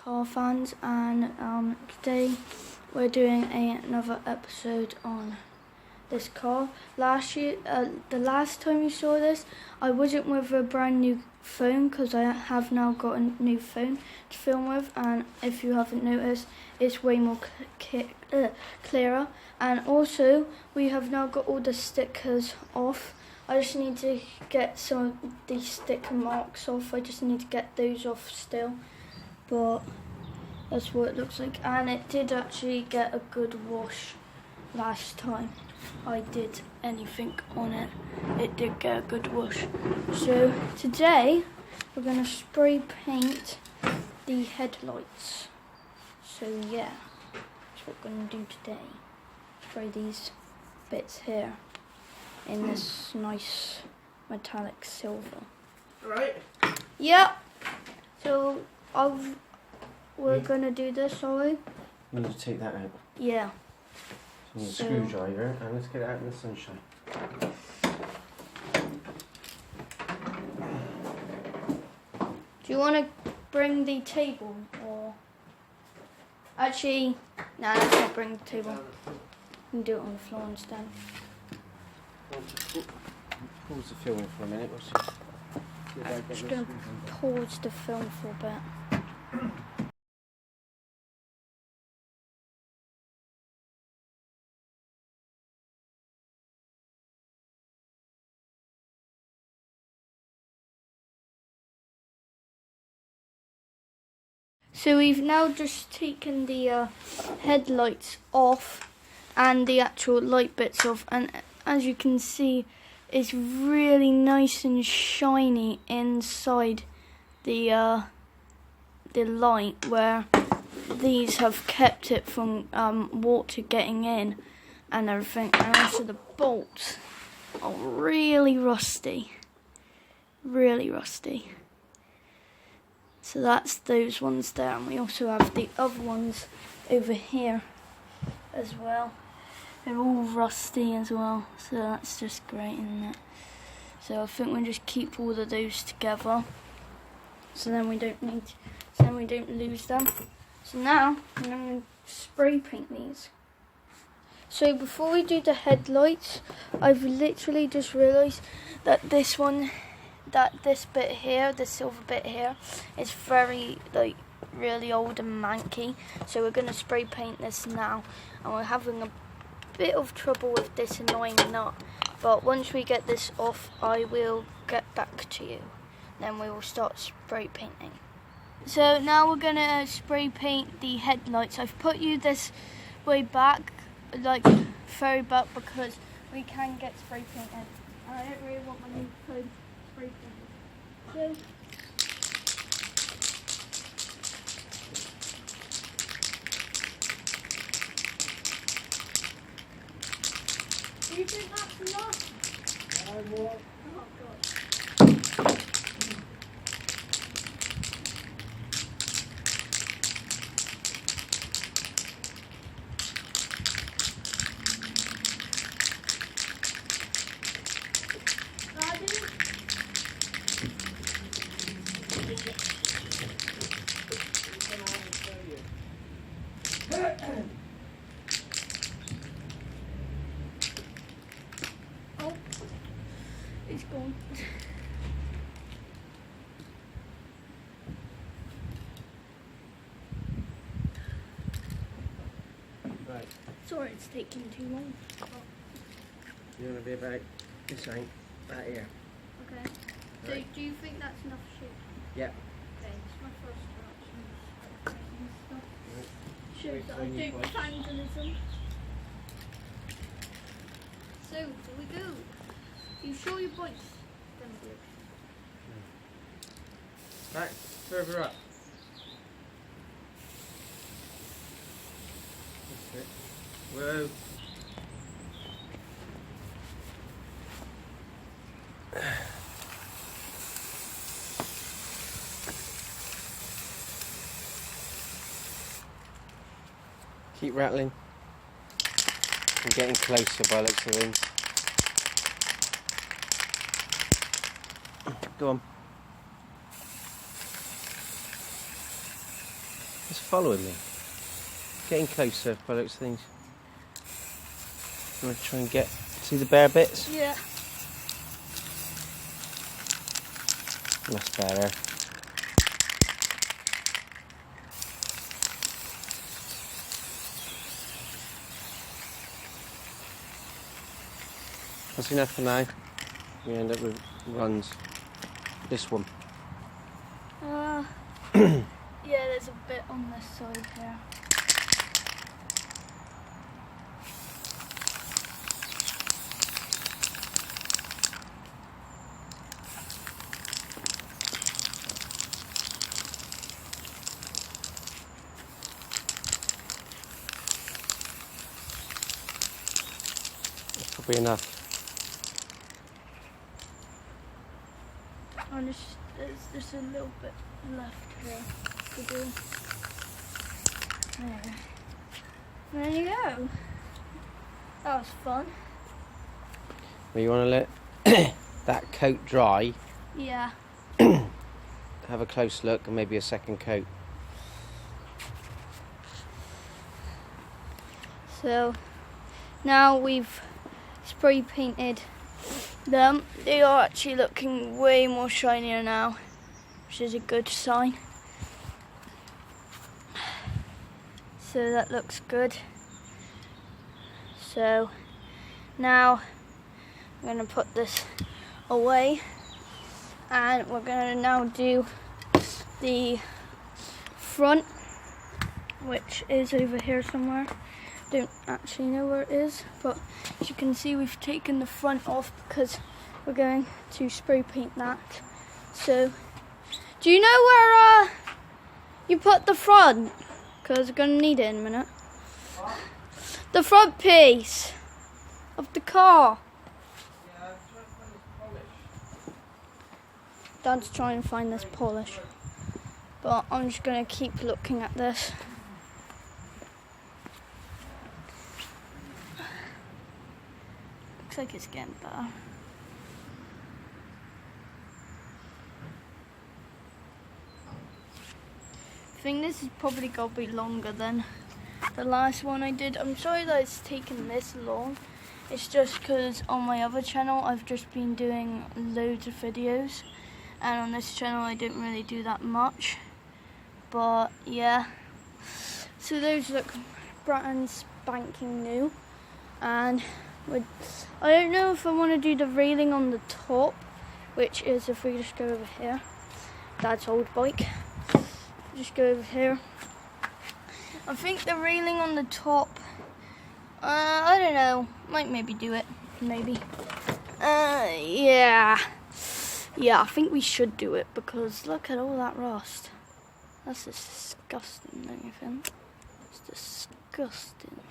car fans, and today we're doing another episode on this car. Last year, the last time you saw this, I wasn't with a brand new phone because I have now got a new phone to film with, and if you haven't noticed, it's way more clearer. And also, we have now got all the stickers off. I just need to get some of these sticker marks off. I just need to get those off still, but that's what it looks like. And it did actually get a good wash last time I did anything on it. It did get a good wash. So today we're going to spray paint the headlights. So yeah, that's what we're going to do today. Spray these bits here in this nice metallic silver. Alright. Yep. So we're going to do this, are we? We need to take that out. Yeah. So we need a screwdriver and let's get it out in the sunshine. Do you want to bring the table or... Actually, no, let's not bring the table. We can do it on the floor instead. Pause the filming for a minute. I'm just going to pause the film for a bit. So we've now just taken the headlights off and the actual light bits off, and as you can see, it's really nice and shiny inside the light, where these have kept it from water getting in and everything. And also the bolts are really rusty. So that's those ones there, and we also have the other ones over here as well. They're all rusty as well, so that's just great, isn't it? So I think we'll just keep all of those together, so then we don't lose them. So now I'm going to spray paint these. So before we do the headlights, I've literally just realised that this bit here, the silver bit here, is very really old and manky. So we're going to spray paint this now, and we're having a bit of trouble with this annoying nut. But once we get this off, I will get back to you. Then we will start spray painting. So now we're going to spray paint the headlights. I've put you this way back, very back, because we can get spray painted. And I don't really want my new phone spray painted. So, do you think that's enough? Oh God. Oh, it's gone. Right. Sorry, it's taking too long. You want to be about this ain't right here. Okay. So Right. do you think that's enough shape? Yeah. Okay, it's my first time making stuff. Right. Shows that I When you do point. trianglism. So, here we go. You show your points. Then we'll Right, further up. That's it. Whoa. Keep rattling. I'm getting closer by the looks of things. Go on. following me. Getting closer by the looks of things. I'm going to try and see the bare bits? Yeah. That's better. That's enough for now. We end up with runs. This one. Yeah, there's a bit on this side here. That's probably enough. And there's just a little bit left here to do. There you go. That was fun. Well, you want to let that coat dry. Yeah. Have a close look and maybe a second coat. So now we've spray painted them. They are actually looking way more shinier now, which is a good sign. So that looks good. So now I'm going to put this away and we're going to now do the front, which is over here somewhere. Don't actually know where it is, but as you can see we've taken the front off because we're going to spray paint that. So do you know where you put the front? Because we're going to need it in a minute. What? The front piece of the car. Yeah, I'm trying to find this polish. Dad's trying to find this polish, but I'm just going to keep looking at this. Looks like it's getting better. I think this is probably got to be longer than the last one I did. I'm sorry that it's taken this long. It's just because on my other channel I've just been doing loads of videos, and on this channel I don't really do that much. But yeah, so those look brand spanking new, and I don't know if I want to do the railing on the top, which is if we just go over here, Dad's old bike. Just go over here. I think the railing on the top, I don't know, might maybe do it, maybe. Yeah, I think we should do it because look at all that rust. That's disgusting, don't you think? It's disgusting.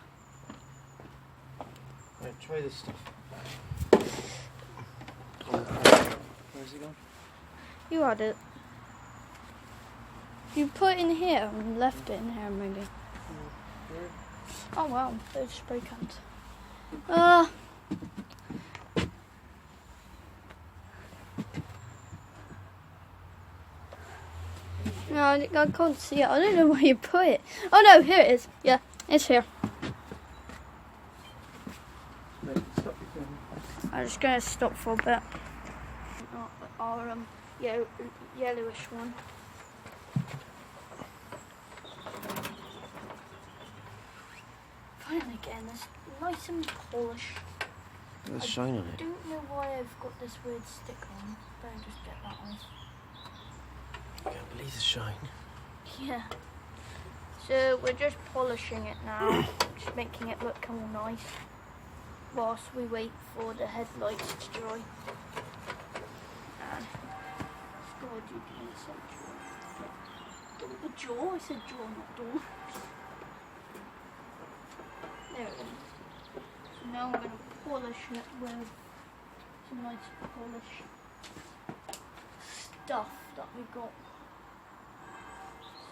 Right, try this stuff. Where's it gone? You had it. You put it in here and left it in here, maybe. Oh wow, those spray cans. No, I can't see it. I don't know where you put it. Oh no, here it is. Yeah, it's here. Right, stop your film. I'm just going to stop for a bit. Our yellowish one. Finally getting this nice and polished. There's shine on I it. don't know why I've got this weird sticker on. Better just get that off. I can't believe the shine. Yeah. So we're just polishing it now, just making it look all nice, whilst we wait for the headlights to dry. And it's got to do the inside jaw. The jaw? I said jaw, not door. There it is. So now I'm going to polish it with some nice polish stuff that we got.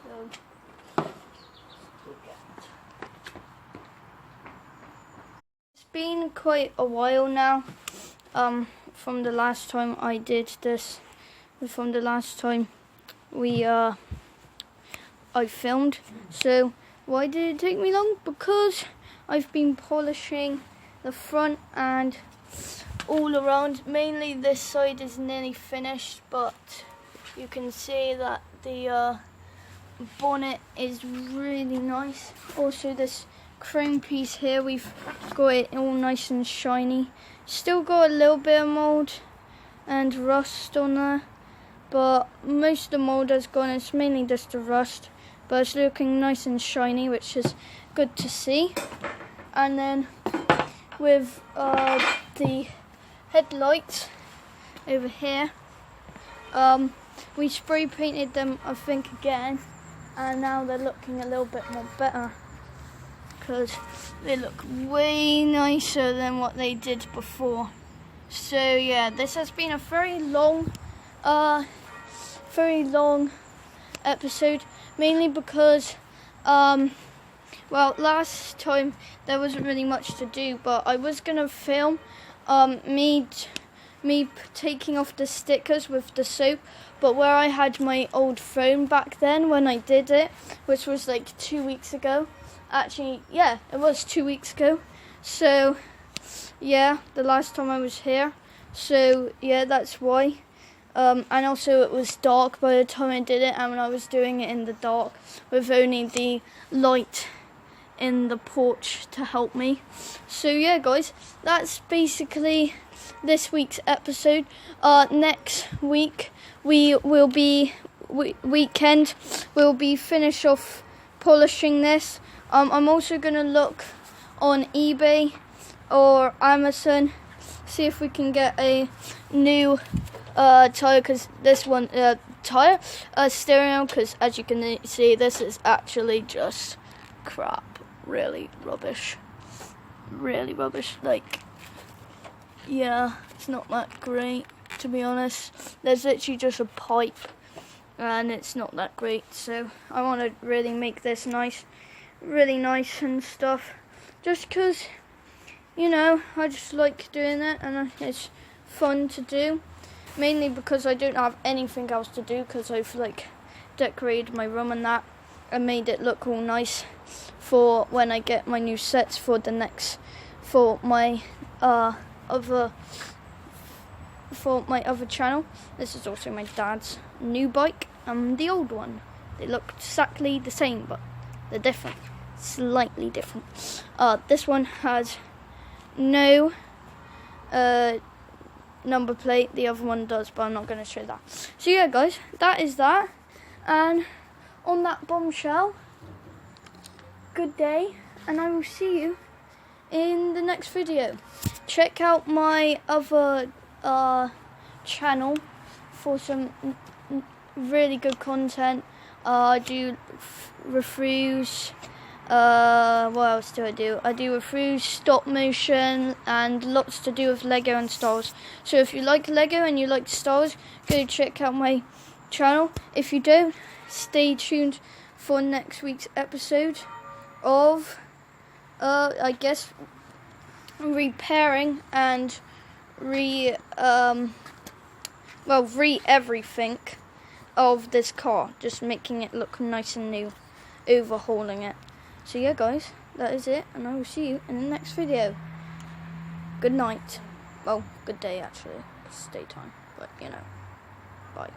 So, it's been quite a while now from the last time I did this, from the last time I I filmed. So why did it take me long? Because I've been polishing the front and all around. Mainly this side is nearly finished, but you can see that the bonnet is really nice. Also this chrome piece here, we've got it all nice and shiny. Still got a little bit of mould and rust on there, but most of the mould has gone. It's mainly just the rust, but it's looking nice and shiny, which is good to see. And then with the headlights over here, we spray painted them, I think, again, and now they're looking a little bit more better because they look way nicer than what they did before. So yeah, this has been a very long episode, mainly because well, last time there wasn't really much to do, but I was gonna film me taking off the stickers with the soap, but where I had my old phone back then when I did it, which was like 2 weeks ago. Actually, yeah, it was 2 weeks ago. So yeah, the last time I was here. So yeah, that's why. And also it was dark by the time I did it, and when I was doing it in the dark with only the light in the porch to help me. So yeah, guys, that's basically this week's episode. Next week weekend we'll be finish off polishing this. I'm also gonna look on eBay or Amazon, see if we can get a new tire, because this one steering, because as you can see, this is actually just crap. Really rubbish. Like, yeah, it's not that great, to be honest. There's literally just a pipe and it's not that great. So I want to really make this really nice and stuff, just because, you know, I just like doing it and it's fun to do. Mainly because I don't have anything else to do, because I've like decorated my room and that and made it look all nice for when I get my new sets for my other channel. This is also my dad's new bike and the old one. They look exactly the same, but they're different, slightly different. This one has no number plate, the other one does, but I'm not going to show that. So yeah, guys, that is that. And on that bombshell, good day, and I will see you in the next video. Check out my other channel for some really good content. I do reviews. What else do? I do reviews, stop motion, and lots to do with Lego and Star Wars. So if you like Lego and you like Star Wars, go check out my channel. If you don't, stay tuned for next week's episode of I guess repairing and everything of this car, just making it look nice and new, overhauling it. So yeah, guys, that is it, and I will see you in the next video. Good night. Well, good day actually. It's daytime, but you know. Bye.